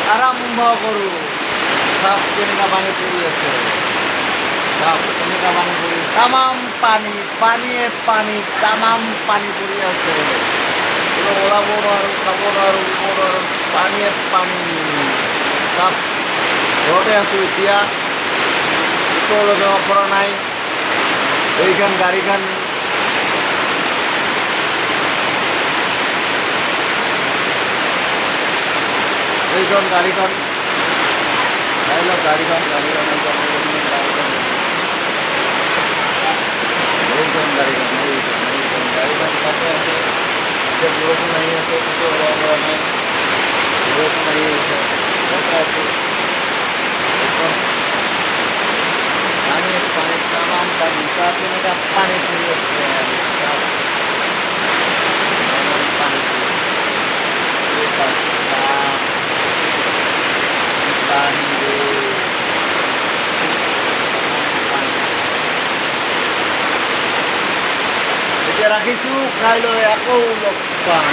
আৰম্ভ কৰোঁ চাওক কেনেকুৱা পানী পৰি আছে চাওক কেনেকুৱা পানী পৰি তামাম পানী পানীয়ে পানী তামাম পানী পৰি আছে ওলাব নোৱাৰোঁ খাব নোৱাৰোঁ পানীয়ে পানী চাওক ঘৰতে আছোঁ এতিয়া ওচৰলৈ যাব পৰা নাই এইখন গাড়ীখন এইখন গাড়ীখন চাই লওক গাড়ীখন তাতে আছে এতিয়া বৰষুণ আহি আছে কিন্তু ওলাব পৰা নাই বৰষুণ আহি আছে তাতে আছে এইখন পানী তামাম পানী তাত কেনেকুৱা পানী পৰি আছে পানী এতিয়া ৰাখিছোঁ কাইলৈ আকৌ লগ পাম